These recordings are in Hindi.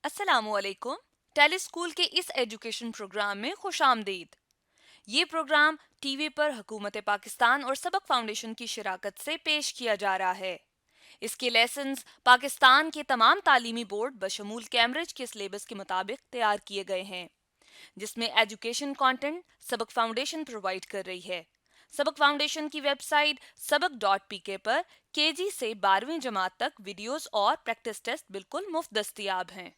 अस्सलामुअलैकुम। टेलीस्कूल के इस एजुकेशन प्रोग्राम में खुशामदीद। ये प्रोग्राम टीवी पर हुकूमत पाकिस्तान और सबक फाउंडेशन की शिराकत से पेश किया जा रहा है। इसके लेसन्स पाकिस्तान के तमाम तालीमी बोर्ड बशमूल कैम्ब्रिज के सिलेबस के मुताबिक तैयार किए गए हैं, जिसमें एजुकेशन कंटेंट सबक फाउंडेशन प्रोवाइड कर रही है। सबक फाउंडेशन की वेबसाइट सबक.pk पर केजी से 12वीं जमात तक वीडियोस और प्रैक्टिस टेस्ट बिल्कुल मुफ्त दस्तयाब हैं।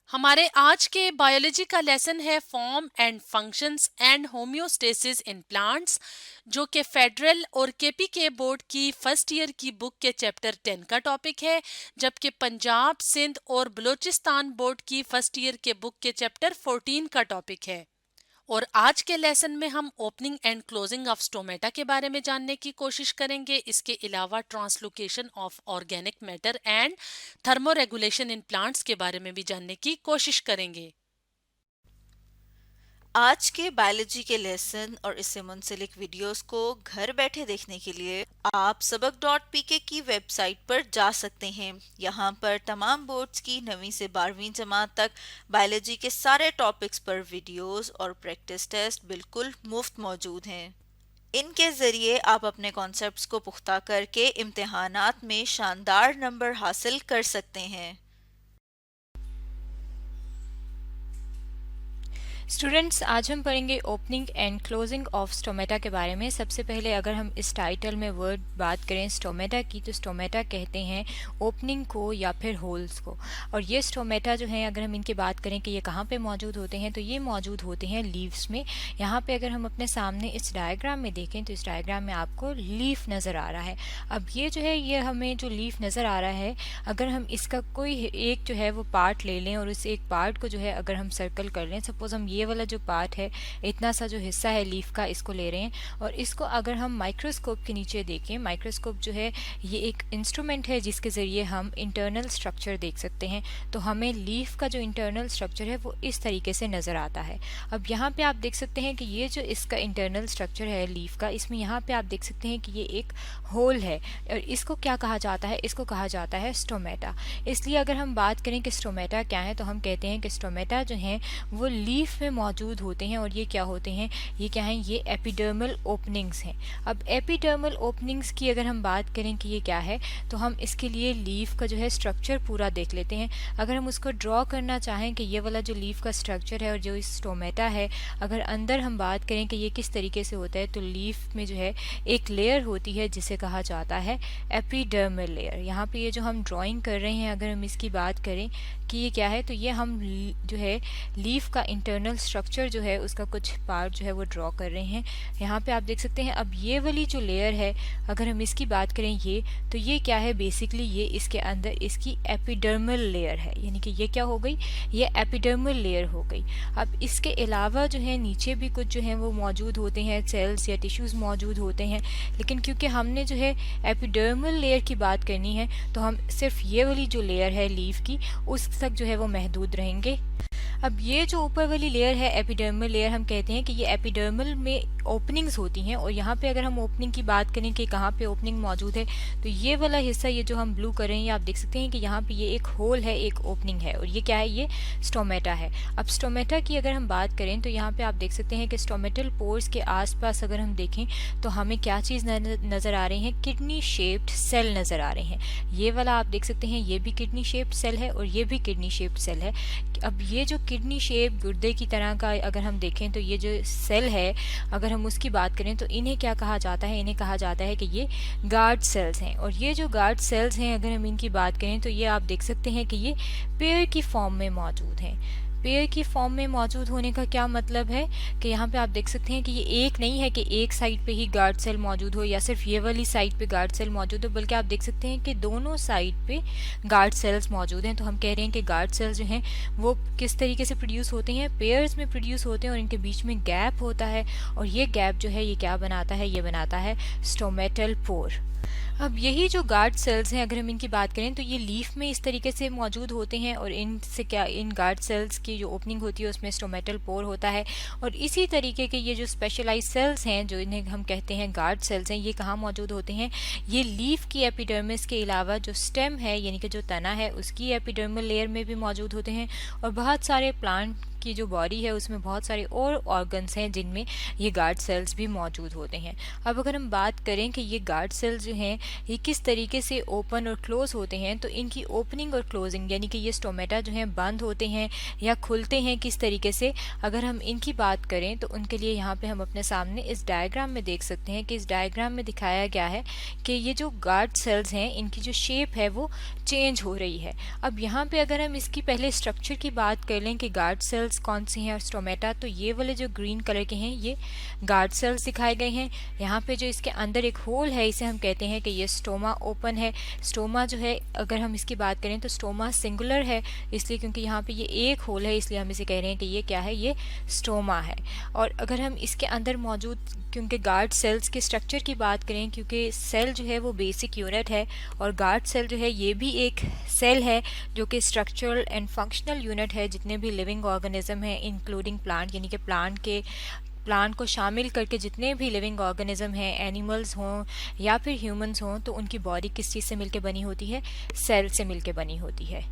हमारे आज के बायोलॉजी का लेसन है form and functions and homeostasis in plants, जो कि फेडरल और केपीके बोर्ड की फर्स्ट ईयर की बुक के चैप्टर 10 का टॉपिक है, जबकि पंजाब, सिंध और बलूचिस्तान बोर्ड की फर्स्ट ईयर के बुक के चैप्टर 14 का टॉपिक है। और आज के लेसन में हम opening and closing of stomata के बारे में जानने की कोशिश करेंगे। इसके अलावा translocation of organic matter and thermoregulation in plants के बारे में भी जानने की कोशिश करेंगे। आज के बायोलॉजी के लेसन और इससे मुंसलिक वीडियोस को घर बैठे देखने के लिए आप सबक.pk की वेबसाइट पर जा सकते हैं। यहाँ पर तमाम बोर्ड्स की 9वीं से 12वीं जमात तक बायोलॉजी के सारे टॉपिक्स पर वीडियोस और प्रैक्टिस टेस्ट बिल्कुल मुफ्त मौजूद हैं। इनके ज़रिए आप अपने कॉन्सेप्ट्स को पुख्ता करके इम्तिहानात में शानदार नंबर हासिल कर सकते हैं। स्टूडेंट्स, आज हम पढ़ेंगे opening and closing of stomata के बारे में। सबसे पहले अगर हम इस टाइटल में वर्ड बात करें स्टोमेटा की, तो स्टोमेटा कहते हैं ओपनिंग को या फिर होल्स को। और ये स्टोमेटा जो है, अगर हम इनकी बात करें कि ये कहाँ पे मौजूद होते हैं, तो ये मौजूद होते हैं लीव्स में। यहाँ पे अगर हम अपने सामने इस डायग्राम में देखें तो इस डायग्राम में आपको लीफ नज़र आ रहा है। अब ये जो है, ये हमें जो लीफ नज़र आ रहा है, अगर हम इसका कोई एक जो है वो पार्ट ले लें और उस एक पार्ट को जो है अगर हम सर्कल कर लें, सपोज हम ये वाला जो पार्ट है, इतना सा जो हिस्सा है लीफ का, इसको ले रहे हैं और इसको अगर हम माइक्रोस्कोप के नीचे देखें, माइक्रोस्कोप जो है ये एक इंस्ट्रूमेंट है जिसके ज़रिए हम इंटरनल स्ट्रक्चर देख सकते हैं। तो हमें लीफ का जो इंटरनल स्ट्रक्चर है वो इस तरीके से नज़र आता है। अब यहाँ पे आप देख सकते हैं कि ये जो इसका इंटरनल स्ट्रक्चर है लीफ का, इसमें यहाँ पे आप देख सकते हैं कि ये एक होल है और इसको क्या कहा जाता है, इसको कहा जाता है स्टोमेटा। इसलिए अगर हम बात करें कि स्टोमेटा क्या है, तो हम कहते हैं कि स्टोमेटा जो हैं वो लीफ में मौजूद होते हैं। और ये क्या होते हैं, ये क्या हैं, ये एपिडर्मल ओपनिंग्स हैं। अब एपिडर्मल ओपनिंग्स की अगर हम बात करें कि ये क्या है, तो हम इसके लिए लीफ का जो है स्ट्रक्चर पूरा देख लेते हैं। अगर हम उसको ड्रॉ करना चाहें कि ये वाला जो लीफ का स्ट्रक्चर है और जो इस स्टोमेटा है, अगर अंदर हम बात करें कि ये किस तरीके से होता है, तो लीफ में जो है एक लेयर होती है जिसे कहा जाता है एपिडर्मल लेयर। यहाँ पे ये जो हम ड्राइंग कर रहे हैं, अगर हम इसकी बात करें कि ये क्या है, तो ये हम जो है लीफ का इंटरनल स्ट्रक्चर जो है उसका कुछ पार्ट जो है वो ड्रॉ कर रहे हैं। यहाँ पे आप देख सकते हैं। अब ये वाली जो लेयर है, अगर हम इसकी बात करें ये, तो ये क्या है, बेसिकली ये इसके अंदर इसकी एपिडर्मल लेयर है, यानी कि ये क्या हो गई, ये एपिडर्मल लेयर हो गई। अब इसके अलावा जो है नीचे भी कुछ जो है वो मौजूद होते हैं, सेल्स या टिश्यूज़ मौजूद होते हैं, लेकिन क्योंकि हमने जो है एपिडर्मल लेयर की बात करनी है, तो हम सिर्फ ये वाली जो लेयर है लीफ की, उस तक जो है वो महदूद रहेंगे। अब ये जो ऊपर वाली लेयर है एपिडर्मल लेयर, हम कहते हैं कि ये एपिडर्मल में ओपनिंग्स होती हैं। और यहाँ पे अगर हम ओपनिंग की बात करें कि कहाँ पे ओपनिंग मौजूद है, तो ये वाला हिस्सा, ये जो हम ब्लू कर रहे हैं, ये आप देख सकते हैं कि यहाँ पे ये एक होल है, एक ओपनिंग है, और ये क्या है, ये स्टोमेटा है। अब स्टोमेटा की अगर हम बात करें, तो यहाँ पे आप देख सकते हैं कि स्टोमेटल पोर्स के आसपास अगर हम देखें तो हमें क्या चीज़ नज़र आ रही है, किडनी शेप्ड सेल नज़र आ रहे हैं। ये वाला आप देख सकते हैं, ये भी किडनी शेप्ड सेल है और ये भी किडनी शेप्ड सेल है। अब ये जो किडनी शेप गुर्दे की तरह का अगर हम देखें, तो ये जो सेल है, अगर हम उसकी बात करें, तो इन्हें क्या कहा जाता है, इन्हें कहा जाता है कि ये गार्ड सेल्स हैं। और ये जो गार्ड सेल्स हैं, अगर हम इनकी बात करें, तो ये आप देख सकते हैं कि ये पेयर की फॉर्म में मौजूद हैं। पेयर की फॉर्म में मौजूद होने का क्या मतलब है कि यहाँ पे आप देख सकते हैं कि ये एक नहीं है कि एक साइड पे ही गार्ड सेल मौजूद हो या सिर्फ ये वाली साइड पे गार्ड सेल मौजूद हो, बल्कि आप देख सकते हैं कि दोनों साइड पे गार्ड सेल्स मौजूद हैं। तो हम कह रहे हैं कि गार्ड सेल्स जो हैं वो किस तरीके से प्रोड्यूस होते हैं, पेयर्स में प्रोड्यूस होते हैं और इनके बीच में गैप होता है। और ये गैप जो है ये क्या बनाता है, ये बनाता है स्टोमेटल पोर। अब यही जो गार्ड सेल्स हैं, अगर हम इनकी बात करें तो ये लीफ में इस तरीके से मौजूद होते हैं, और इनसे क्या, इन गार्ड सेल्स की जो ओपनिंग होती है उसमें स्टोमेटल पोर होता है। और इसी तरीके के ये जो स्पेशलाइज सेल्स हैं, जो इन्हें हम कहते हैं गार्ड सेल्स हैं, ये कहाँ मौजूद होते हैं? ये लीफ की एपिडर्मिस के अलावा जो स्टेम है, यानी कि जो तना है, उसकी एपिडर्मल लेयर में भी मौजूद होते हैं। और बहुत सारे प्लांट की जो बॉडी है उसमें बहुत सारे और ऑर्गन्स हैं जिनमें ये गार्ड सेल्स भी मौजूद होते हैं। अब अगर हम बात करें कि ये गार्ड सेल्स जो हैं ये किस तरीके से ओपन और क्लोज होते हैं, तो इनकी ओपनिंग और क्लोजिंग, यानी कि ये स्टोमेटा जो हैं बंद होते हैं या खुलते हैं किस तरीके से, अगर हम इनकी बात करें तो उनके लिए यहाँ पे हम अपने सामने इस डायग्राम में देख सकते हैं कि इस डायग्राम में दिखाया गया है कि ये जो गार्ड सेल्स हैं इनकी जो शेप है वो चेंज हो रही है। अब यहाँ पे अगर हम इसकी पहले स्ट्रक्चर की बात कर लें कि गार्ड सेल्स कौन से हैं और स्टोमेटा, तो ये वाले जो ग्रीन कलर के हैं ये गार्ड सेल्स दिखाए गए हैं। यहाँ पे जो इसके अंदर एक होल है इसे हम कहते हैं कि ये स्टोमा ओपन है। स्टोमा जो है, अगर हम इसकी बात करें तो स्टोमा सिंगुलर है, इसलिए क्योंकि यहाँ पे ये एक होल है इसलिए हम इसे कह रहे हैं कि ये क्या है, ये स्टोमा है। और अगर हम इसके अंदर मौजूद, क्योंकि गार्ड सेल्स के स्ट्रक्चर की बात करें, क्योंकि सेल जो है वो बेसिक यूनिट है और गार्ड सेल जो है ये भी एक सेल है जो कि स्ट्रक्चरल एंड फंक्शनल यूनिट है जितने भी लिविंग ऑर्गेनिज्म हैं इंक्लूडिंग प्लांट, यानी कि प्लांट को शामिल करके जितने भी लिविंग ऑर्गेनिज्म हैं, एनिमल्स हों या फिर ह्यूमंस हों, तो उनकी बॉडी किस चीज़ से मिलके बनी होती है? सेल से मिलके बनी होती है।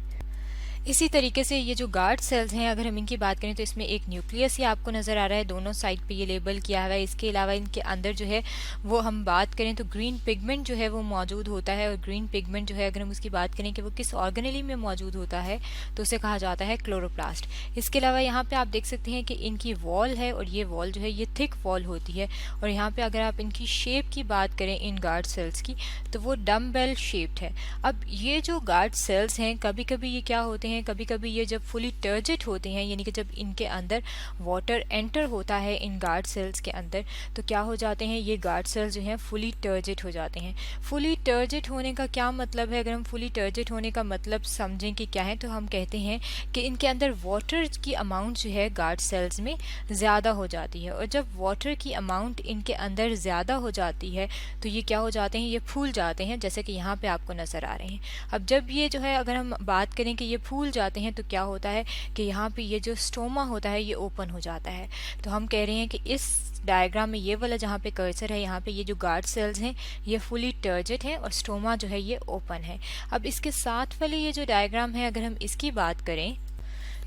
इसी तरीके से ये जो गार्ड सेल्स हैं, अगर हम इनकी बात करें तो इसमें एक न्यूक्लियस ही आपको नज़र आ रहा है, दोनों साइड पे ये लेबल किया हुआ है। इसके अलावा इनके अंदर जो है वो हम बात करें तो ग्रीन पिगमेंट जो है वो मौजूद होता है। और ग्रीन पिगमेंट जो है, अगर हम उसकी बात करें कि वो किस ऑर्गेनेली में मौजूद होता है, तो उसे कहा जाता है क्लोरोप्लास्ट। इसके अलावा यहाँ पे आप देख सकते हैं कि इनकी वॉल है और ये वॉल जो है ये थिक वॉल होती है। और यहाँ पे अगर आप इनकी शेप की बात करें इन गार्ड सेल्स की, तो वो डम्बेल शेप्ड है। अब ये जो गार्ड सेल्स हैं, कभी कभी ये क्या होते हैं, कभी कभी ये जब फुली टर्जिट होते हैं, यानी कि जब इनके अंदर वाटर एंटर होता है इन गार्ड सेल्स के अंदर, तो क्या हो जाते हैं, ये गार्ड सेल्स जो हैं फुली टर्जिट हो जाते हैं। फुली टर्जिट होने का क्या मतलब है? अगर हम फुली टर्जिट होने का मतलब समझें कि क्या है, तो हम कहते हैं कि इनके अंदर वाटर की अमाउंट जो है गार्ड सेल्स में ज़्यादा हो जाती है। और जब वाटर की अमाउंट इनके अंदर ज़्यादा हो जाती है तो ये क्या हो जाते हैं, ये फूल जाते हैं, जैसे कि यहाँ पे आपको नज़र आ रहे हैं। अब जब ये जो है, अगर हम बात करें कि ये फूल जाते हैं, तो क्या होता है कि यहाँ पे ये जो स्टोमा होता है ये ओपन हो जाता है। तो हम कह रहे हैं कि इस डायग्राम में ये वाला जहाँ पे कर्सर है, यहाँ पे ये जो गार्ड सेल्स हैं ये फुली टर्जिट है और स्टोमा जो है ये ओपन है। अब इसके साथ वाले ये जो डायग्राम है, अगर हम इसकी बात करें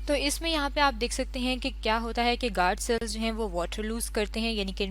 तो इसमें यहाँ पे आप देख सकते हैं कि क्या होता है कि गार्ड सेल्स जो हैं वो वाटर लूज करते हैं, यानी कि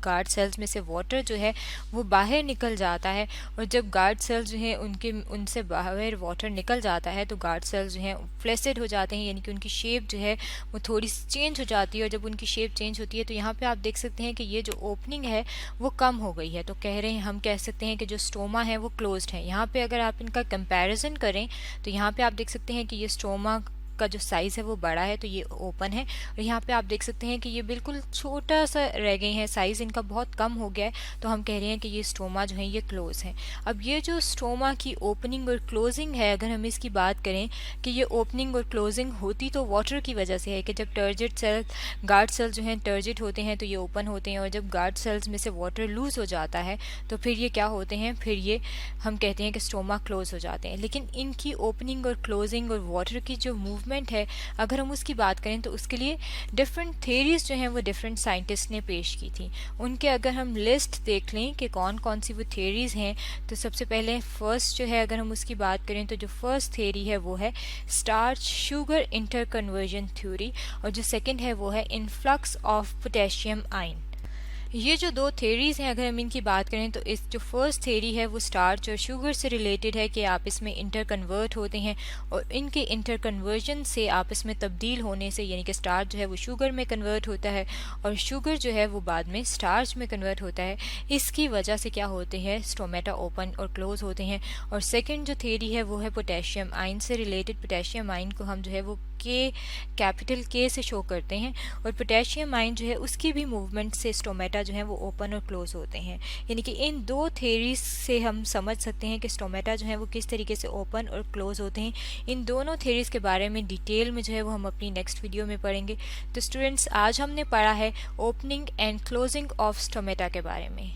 गार्ड सेल्स में से वाटर जो है वो बाहर निकल जाता है। और जब गार्ड सेल्स जो हैं उनसे बाहर वाटर निकल जाता है तो गार्ड सेल्स जो हैं फ्लेसिड हो जाते हैं, यानी कि उनकी शेप जो है वो थोड़ी चेंज हो जाती है। और जब उनकी शेप चेंज होती है तो यहाँ पर आप देख सकते हैं कि ये जो ओपनिंग है वो कम हो गई है। तो कह रहे हैं, हम कह सकते हैं कि जो स्टोमा है वो क्लोज्ड है। यहाँ पर अगर आप इनका कंपेरिजन करें तो यहाँ पर आप देख सकते हैं कि ये स्टोमा का जो साइज़ है वो बड़ा है, तो ये ओपन है। और यहाँ पे आप देख सकते हैं कि ये बिल्कुल छोटा सा रह गए हैं, साइज़ इनका बहुत कम हो गया है, तो हम कह रहे हैं कि ये स्टोमा जो है ये क्लोज है। अब ये जो स्टोमा की ओपनिंग और क्लोजिंग है, अगर हम इसकी बात करें कि ये ओपनिंग और क्लोजिंग होती तो वाटर की वजह से है कि जब टर्जिट सेल, गार्ड सेल्स जो हैं टर्जिट होते हैं तो ये ओपन होते हैं, और जब गार्ड सेल्स में से वाटर लूज हो जाता है तो फिर ये क्या होते हैं, फिर ये हम कहते हैं कि स्टोमा क्लोज हो जाते हैं। लेकिन इनकी ओपनिंग और क्लोजिंग और वाटर की जो मूवमेंट है, अगर हम उसकी बात करें तो उसके लिए डिफरेंट थेरीज जो हैं वो डिफरेंट साइंटिस्ट ने पेश की थी। उनके अगर हम लिस्ट देख लें कि कौन कौन सी वो थेरीज हैं, तो सबसे पहले फर्स्ट जो है, अगर हम उसकी बात करें तो जो फर्स्ट थेरी है वो है starch sugar inter conversion theory, और जो सेकंड है वो है इनफ्लक्स ऑफ पोटेशियम आयन। ये जो दो थेरीज हैं, अगर हम इनकी बात करें तो इस जो फर्स्ट थेरी है वो स्टार्च और शुगर से रिलेटेड है कि आपस में इंटर कन्वर्ट होते हैं, और इनके इंटर कन्वर्जन से आपस में तब्दील होने से, यानी कि स्टार्च जो है वो शुगर में कन्वर्ट होता है और शुगर जो है वो बाद में स्टार्च में कन्वर्ट होता है। इसकी वजह से क्या होते हैं, स्टोमेटा ओपन और क्लोज होते हैं। और सेकेंड जो थेरी है वो है पोटेशियम आयन से रिलेटेड। पोटेशियम आयन को हम जो है वो कैपिटल के से शो करते हैं, और पोटेशियम आयन जो है उसकी भी मूवमेंट से स्टोमेटा जो है वो ओपन और क्लोज होते हैं। यानी कि इन दो थेरीज से हम समझ सकते हैं कि स्टोमेटा जो है वो किस तरीके से ओपन और क्लोज होते हैं। इन दोनों थेरीज के बारे में डिटेल में जो है वो हम अपनी नेक्स्ट वीडियो में पढ़ेंगे। तो स्टूडेंट्स, आज हमने पढ़ा है opening and closing of stomata के बारे में।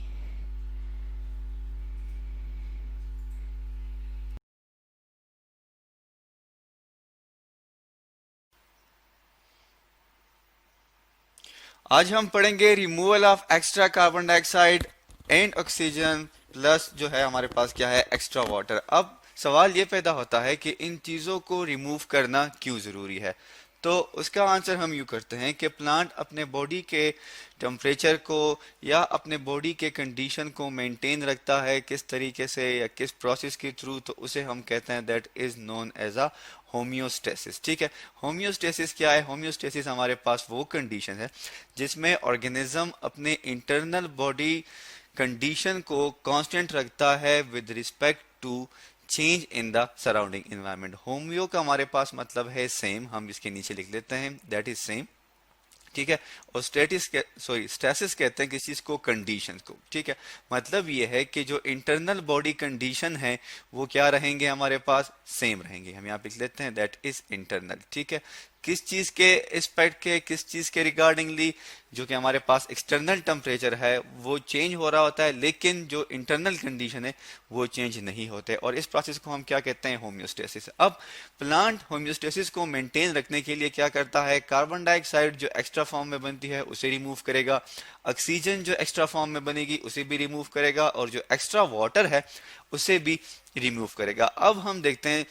आज हम पढ़ेंगे removal of extra carbon dioxide and oxygen plus जो है हमारे पास क्या है एक्स्ट्रा वाटर। अब सवाल ये पैदा होता है कि इन चीज़ों को रिमूव करना क्यों ज़रूरी है। तो उसका आंसर हम यूँ करते हैं कि प्लांट अपने बॉडी के टेम्परेचर को या अपने बॉडी के कंडीशन को मेंटेन रखता है किस तरीके से या किस प्रोसेस के थ्रू, तो उसे हम कहते हैं that is known as a homeostasis. ठीक है, होम्योस्टेसिस क्या है? होम्योस्टेसिस हमारे पास वो कंडीशन है जिसमें ऑर्गेनिज्म अपने इंटरनल बॉडी कंडीशन को कांस्टेंट रखता है with respect to change in the surrounding environment. Homeo का हमारे पास मतलब है सेम, हम इसके नीचे लिख लेते हैं दैट इज सेम। ठीक है, और स्टेसिस कहते हैं किस चीज को? कंडीशन को। ठीक है, मतलब ये है कि जो इंटरनल बॉडी कंडीशन है वो क्या रहेंगे? हमारे पास सेम रहेंगे। हम यहाँ पे लिख लेते हैं दैट इज इंटरनल। ठीक है, किस चीज के एस्पेक्ट के, किस चीज के रिगार्डिंगली? जो कि हमारे पास एक्सटर्नल टेम्परेचर है वो चेंज हो रहा होता है, लेकिन जो इंटरनल कंडीशन है वो चेंज नहीं होते, और इस प्रोसेस को हम क्या कहते हैं? होम्योस्टेसिस। अब प्लांट होम्योस्टेसिस को मेंटेन रखने के लिए क्या करता है? कार्बन डाइऑक्साइड जो एक्स्ट्रा फॉर्म में बनती है उसे रिमूव करेगा, ऑक्सीजन जो एक्स्ट्रा फॉर्म में बनेगी उसे भी रिमूव करेगा, और जो एक्स्ट्रा वाटर है उसे भी रिमूव करेगा। अब हम देखते हैं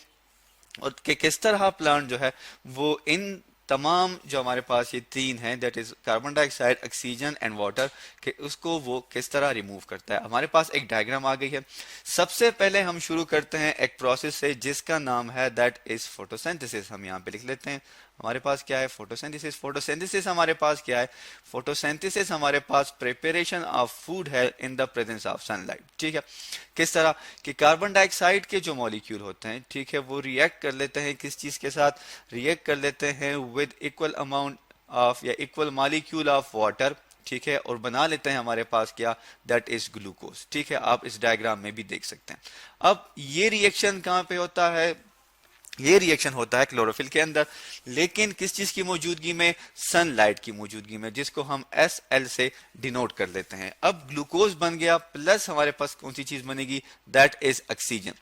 और कि किस तरह प्लांट जो है वो इन तमाम जो हमारे पास ये तीन हैं that is carbon dioxide, oxygen and water, कि उसको वो किस तरह रिमूव करता है। हमारे पास एक डायग्राम आ गई है। सबसे पहले हम शुरू करते हैं एक प्रोसेस से जिसका नाम है दैट इज फोटोसिंथेसिस। हम यहाँ पे लिख लेते हैं हमारे पास क्या है? फोटोसिंथेसिस। फोटोसिंथेसिस हमारे पास क्या है? फोटोसिंथेसिस हमारे पास प्रिपरेशन ऑफ फूड है in the presence of sunlight. ठीक है, किस तरह कि कार्बन डाइऑक्साइड के जो मॉलिक्यूल होते हैं, ठीक है, वो रिएक्ट कर लेते हैं किस चीज के साथ? रिएक्ट कर लेते हैं विद इक्वल अमाउंट ऑफ या इक्वल मॉलिक्यूल ऑफ वाटर। ठीक है, और बना लेते हैं हमारे पास क्या? That is glucose. ठीक है, आप इस डायग्राम में भी देख सकते हैं। अब ये रिएक्शन कहाँ पे होता है? ये रिएक्शन होता है क्लोरोफिल के अंदर, लेकिन किस चीज की मौजूदगी में? सनलाइट की मौजूदगी में, जिसको हम SL से डिनोट कर लेते हैं। अब ग्लूकोज बन गया, प्लस हमारे पास कौन सी चीज बनेगी? That is oxygen.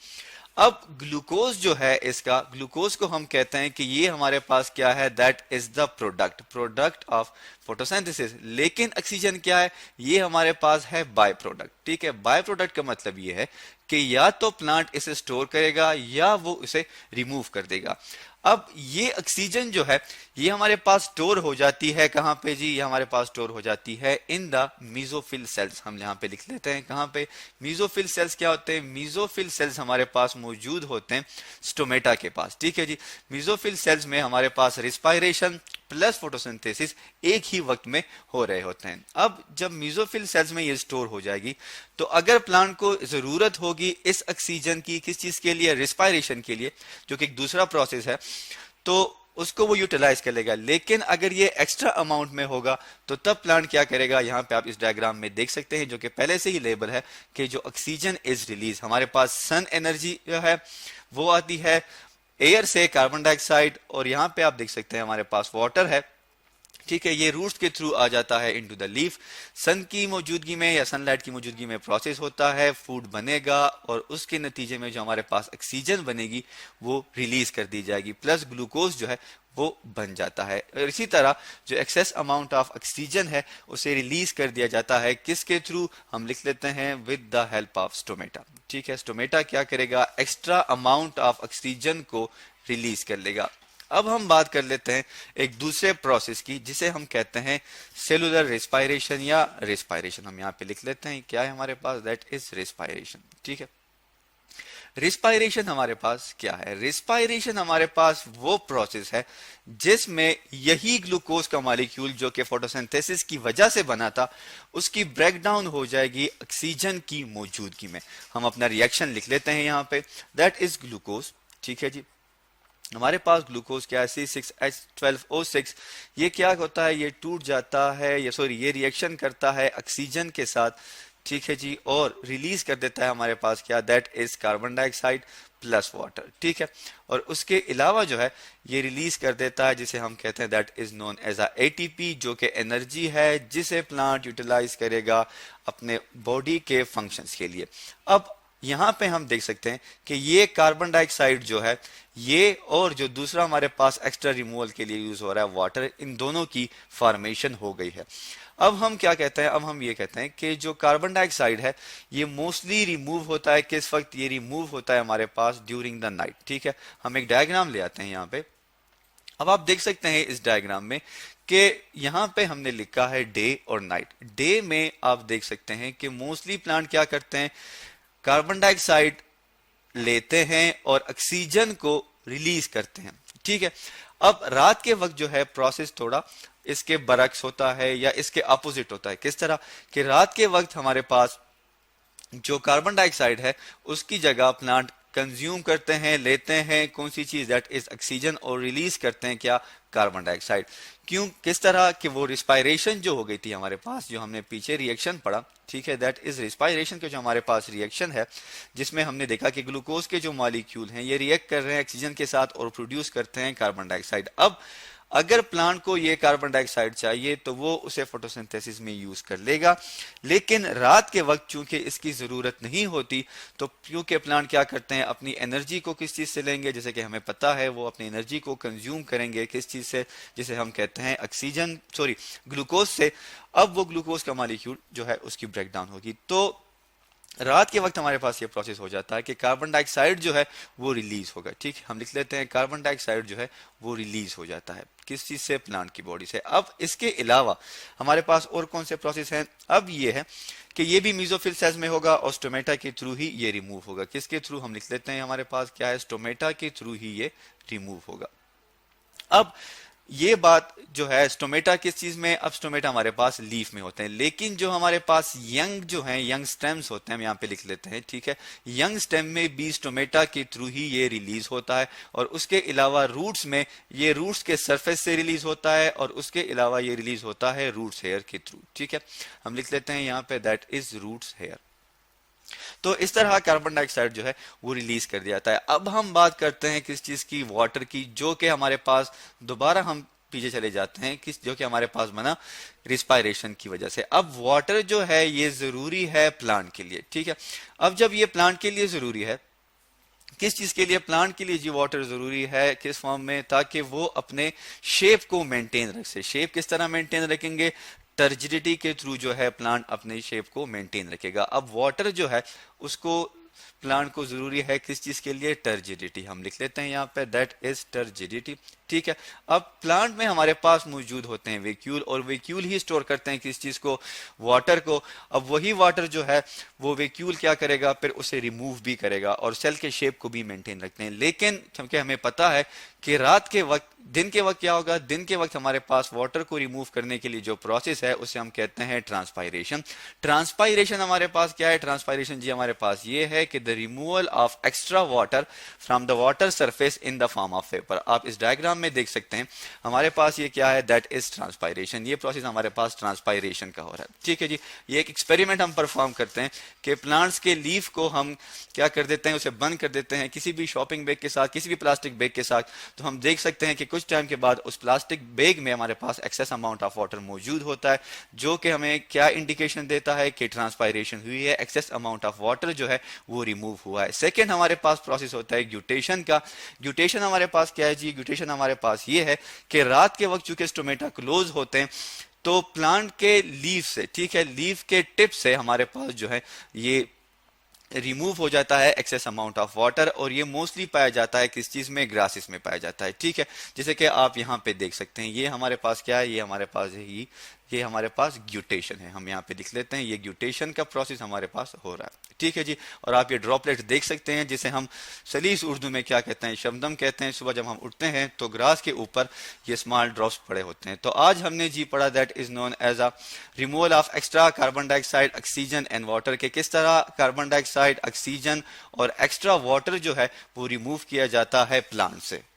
अब ग्लूकोज जो है इसका, ग्लूकोज को हम कहते हैं कि ये हमारे पास क्या है? That is the product of photosynthesis. लेकिन ऑक्सीजन क्या है? ये हमारे पास है बाय प्रोडक्ट। ठीक है, बाय प्रोडक्ट का मतलब ये है कि या तो प्लांट इसे स्टोर करेगा या वो इसे रिमूव कर देगा। अब ये ऑक्सीजन जो है ये हमारे पास स्टोर हो जाती है कहाँ पे जी? ये हमारे पास स्टोर हो जाती है इन द मीजोफिल सेल्स। हम यहाँ पे लिख लेते हैं कहाँ पे? मीजोफिल सेल्स क्या होते हैं? मीजोफिल सेल्स हमारे पास मौजूद होते हैं स्टोमेटा के पास। ठीक है जी, मीजोफिल सेल्स में हमारे पास रिस्पायरेशन प्लस फोटोसिंथेसिस एक ही वक्त में हो रहे होते हैं। अब जब मीजोफिल सेल्स में ये स्टोर हो जाएगी तो अगर प्लांट को जरूरत होगी इस ऑक्सीजन की किस चीज के लिए? रिस्पायरेशन के लिए, जो कि एक दूसरा प्रोसेस है, तो उसको वो यूटिलाइज कर लेगा। लेकिन अगर ये एक्स्ट्रा अमाउंट में होगा तो तब प्लांट क्या करेगा? यहाँ पे आप इस डायग्राम में देख सकते हैं, जो कि पहले से ही लेबल है कि जो ऑक्सीजन इज रिलीज, हमारे पास सन एनर्जी जो है वो आती है एयर से, कार्बन डाइऑक्साइड, और यहाँ पे आप देख सकते हैं हमारे पास वाटर है। ठीक है, ये रूट्स के थ्रू आ जाता है इनटू द लीफ। सन की मौजूदगी में या सनलाइट की मौजूदगी में प्रोसेस होता है, फूड बनेगा, और उसके नतीजे में जो हमारे पास ऑक्सीजन बनेगी वो रिलीज कर दी जाएगी, प्लस ग्लूकोज जो है वो बन जाता है। और इसी तरह जो एक्सेस अमाउंट ऑफ ऑक्सीजन है उसे रिलीज कर दिया जाता है किसके थ्रू? हम लिख लेते हैं with the help of stomata. ठीक है, स्टोमेटा क्या करेगा? एक्स्ट्रा अमाउंट ऑफ ऑक्सीजन को रिलीज कर लेगा। अब हम बात कर लेते हैं एक दूसरे प्रोसेस की जिसे हम कहते हैं सेलुलर रेस्पायरेशन या रेस्पायरेशन। हम यहाँ पे लिख लेते हैं क्या है हमारे पास? That is respiration. ठीक है, रिस्पायरेशन हमारे पास क्या है? रिस्पायरेशन हमारे पास वो प्रोसेस है जिसमें यही ग्लूकोज का मॉलिक्यूल जो कि फोटोसिंथेसिस की वजह से बना था उसकी ब्रेकडाउन हो जाएगी ऑक्सीजन की मौजूदगी में। हम अपना रिएक्शन लिख लेते हैं यहाँ पे, दैट इज ग्लूकोज। ठीक है जी, हमारे पास ग्लूकोज क्या है? C6H12O6। ये क्या होता है? ये टूट जाता है, ये रिएक्शन करता है ऑक्सीजन के साथ। ठीक है जी, और रिलीज कर देता है हमारे पास क्या? That is carbon dioxide plus water. ठीक है, और उसके अलावा जो है ये रिलीज कर देता है जिसे हम कहते हैं that is known as a ATP, जो कि एनर्जी है जिसे प्लांट यूटिलाइज करेगा अपने बॉडी के फंक्शंस के लिए। अब यहाँ पे हम देख सकते हैं कि ये कार्बन डाइऑक्साइड जो है ये और जो दूसरा हमारे पास एक्स्ट्रा रिमूवल के लिए यूज हो रहा है वाटर, इन दोनों की फॉर्मेशन हो गई है। अब हम क्या कहते हैं, अब हम ये कहते हैं कि जो कार्बन डाइऑक्साइड है ये मोस्टली रिमूव होता है किस वक्त, ये रिमूव होता है हमारे पास ड्यूरिंग द नाइट। ठीक है, हम एक डायग्राम ले आते हैं यहाँ पे। अब आप देख सकते हैं इस डायग्राम में कि यहाँ पे हमने लिखा है डे और नाइट। डे में आप देख सकते हैं कि मोस्टली प्लांट क्या करते हैं, कार्बन डाइऑक्साइड लेते हैं और ऑक्सीजन को रिलीज करते हैं। ठीक है, अब रात के वक्त जो है प्रोसेस थोड़ा इसके बरक्स होता है या इसके अपोजिट होता है। किस तरह कि रात के वक्त हमारे पास जो कार्बन डाइऑक्साइड है उसकी जगह प्लांट कंज्यूम करते हैं, लेते हैं कौन सी चीज, दैट इज ऑक्सीजन, और रिलीज करते हैं क्या, कार्बन डाइऑक्साइड। क्यों, किस तरह कि वो रिस्पायरेशन जो हो गई थी हमारे पास, जो हमने पीछे रिएक्शन पढ़ा, ठीक है, दैट इज रिस्पायरेशन के जो हमारे पास रिएक्शन है जिसमें हमने देखा कि ग्लूकोज के जो मॉलिक्यूल हैं ये रिएक्ट कर रहे हैं ऑक्सीजन के साथ और प्रोड्यूस करते हैं कार्बन डाइऑक्साइड। अब अगर प्लांट को ये कार्बन डाइऑक्साइड चाहिए तो वो उसे फोटोसिंथेसिस में यूज कर लेगा, लेकिन रात के वक्त चूंकि इसकी जरूरत नहीं होती तो क्योंकि प्लांट क्या करते हैं, अपनी एनर्जी को किस चीज से लेंगे, जैसे कि हमें पता है वो अपनी एनर्जी को कंज्यूम करेंगे किस चीज से, जिसे हम कहते हैं ऑक्सीजन, सॉरी ग्लूकोज से। अब वो ग्लूकोज का मॉलिक्यूल जो है उसकी ब्रेक डाउन होगी, तो रात के वक्त हमारे पास ये प्रोसेस हो जाता है कि कार्बन डाइऑक्साइड जो है वो रिलीज होगा। ठीक है, हम लिख लेते हैं कार्बन डाइऑक्साइड जो है वो रिलीज हो जाता है किस चीज से, प्लांट की बॉडी से। अब इसके अलावा हमारे पास और कौन से प्रोसेस हैं, अब ये है कि ये भी मीजोफिल सेल्स में होगा और स्टोमेटा के थ्रू ही ये रिमूव होगा। किसके थ्रू, हम लिख लेते हैं हमारे पास क्या है, स्टोमेटा के थ्रू ही ये रिमूव होगा। अब ये बात जो है स्टोमेटा किस चीज में, अब स्टोमेटा हमारे पास लीफ में होते हैं, लेकिन जो हमारे पास यंग जो है, यंग स्टेम्स होते हैं, हम यहाँ पे लिख लेते हैं। ठीक है, यंग स्टेम में भी स्टोमेटा के थ्रू ही ये रिलीज होता है, और उसके अलावा रूट्स में ये रूट्स के सरफेस से रिलीज होता है, और उसके अलावा ये रिलीज होता है रूट्स हेयर के थ्रू। ठीक है, हम लिख लेते हैं यहाँ पे दैट इज रूट्स हेयर। तो इस तरह कार्बन डाइऑक्साइड जो है वो रिलीज कर दिया जाता है। अब हम बात करते हैं किस चीज की, वाटर की, जो कि हमारे पास दोबारा हम पीछे चले जाते हैं किस, जो कि हमारे पास बना रिस्पायरेशन की वजह से। अब वाटर जो है ये जरूरी है प्लांट के लिए। ठीक है, अब जब ये प्लांट के लिए जरूरी है, किस चीज के लिए, प्लांट के लिए जी वाटर जरूरी है, किस फॉर्म में, ताकि वो अपने शेप को मेंटेन रख सके। शेप किस तरह मेंटेन रखेंगे, टर्जिडिटी के थ्रू जो है प्लांट अपने शेप को मेंटेन रखेगा। अब वाटर जो है उसको प्लांट को जरूरी है किस चीज के लिए, टर्जिडिटी, हम लिख लेते हैं यहाँ पे दैट इज टर्जिडिटी। ठीक है, अब प्लांट में हमारे पास मौजूद होते हैं वेक्यूल, और वेक्यूल ही स्टोर करते हैं किस चीज को, वाटर को। अब वही वाटर जो है वो वेक्यूल क्या करेगा, फिर उसे रिमूव भी करेगा और सेल के शेप को भी मेंटेन रखते हैं। लेकिन क्योंकि हमें पता है कि रात के वक्त, दिन के वक्त क्या होगा, दिन के वक्त हमारे पास वाटर को रिमूव करने के लिए जो प्रोसेस है उसे हम कहते हैं ट्रांसपायरेशन। ट्रांसपायरेशन हमारे पास क्या है, ट्रांसपायरेशन जी हमारे पास ये है कि the removal of extra water from the water surface in the form of vapour. आप इस डायग्राम में देख सकते हैं हमारे पास ये क्या है, दैट इज ट्रांसपायरेशन। ये प्रोसेस हमारे पास ट्रांसपायरेशन का हो रहा है। ठीक है जी, ये एक एक्सपेरिमेंट हम परफॉर्म करते हैं कि प्लांट्स के लीफ को हम क्या कर देते हैं, उसे बंद कर देते हैं किसी भी शॉपिंग बैग के साथ, किसी भी प्लास्टिक बैग के साथ, तो हम देख सकते हैं कि कुछ टाइम के बाद उस प्लास्टिक बैग में हमारे पास एक्सेस अमाउंट ऑफ वाटर मौजूद होता है, जो कि हमें क्या इंडिकेशन देता है कि ट्रांसपायरेशन हुई है, एक्सेस अमाउंट ऑफ वाटर जो है वो रिमूव हुआ है। सेकेंड हमारे पास प्रोसेस होता है ग्यूटेशन का। ग्यूटेशन हमारे पास क्या है जी, ग्यूटेशन हमारे पास ये है कि रात के वक्त चूंकि स्टोमेटा क्लोज होते हैं तो प्लांट के लीफ से, ठीक है, लीफ के टिप से हमारे पास जो है ये रिमूव हो जाता है एक्सेस अमाउंट ऑफ वाटर, और ये मोस्टली पाया जाता है किस चीज में, ग्रासेस में पाया जाता है। ठीक है, जैसे कि आप यहाँ पे देख सकते हैं, ये हमारे पास क्या है, ये हमारे पास है ये हमारे पास ग्यूटेशन है, हम यहाँ पे लिख लेते हैं ये ग्यूटेशन का प्रोसेस हमारे पास हो रहा है। ठीक है जी, और आप ये ड्रॉपलेट देख सकते हैं जिसे हम सलीस उर्दू में क्या कहते हैं, शबनम कहते हैं। सुबह जब हम उठते हैं तो ग्रास के ऊपर ये स्मॉल ड्रॉप्स पड़े होते हैं। तो आज हमने जी पढ़ा that is known as a removal of extra carbon dioxide, oxygen and water, के किस तरह कार्बन डाइऑक्साइड, ऑक्सीजन और एक्स्ट्रा वाटर जो है वो रिमूव किया जाता है प्लांट से।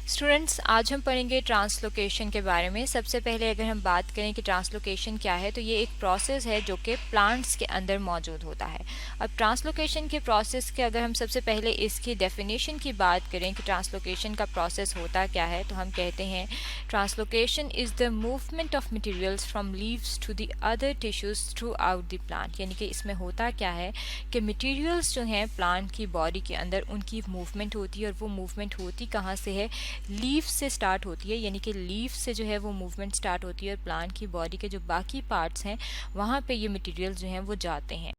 स्टूडेंट्स, आज हम पढ़ेंगे ट्रांसलोकेशन के बारे में। सबसे पहले अगर हम बात करें कि ट्रांसलोकेशन क्या है, तो ये एक प्रोसेस है जो कि प्लांट्स के अंदर मौजूद होता है। अब ट्रांसलोकेशन के प्रोसेस के अगर हम सबसे पहले इसकी डेफिनेशन की बात करें कि ट्रांसलोकेशन का प्रोसेस होता क्या है, तो हम कहते हैं translocation is the movement of materials from leaves to the other tissues throughout the plant. यानी कि इसमें होता क्या है कि मटेरियल्स जो हैं प्लांट की बॉडी के अंदर, उनकी मूवमेंट होती है, और वो मूवमेंट होती कहाँ से है? लीफ से स्टार्ट होती है। यानी कि लीफ से जो है वो मूवमेंट स्टार्ट होती है और प्लांट की बॉडी के जो बाकी पार्ट्स हैं वहाँ पे ये मटेरियल जो हैं वो जाते हैं।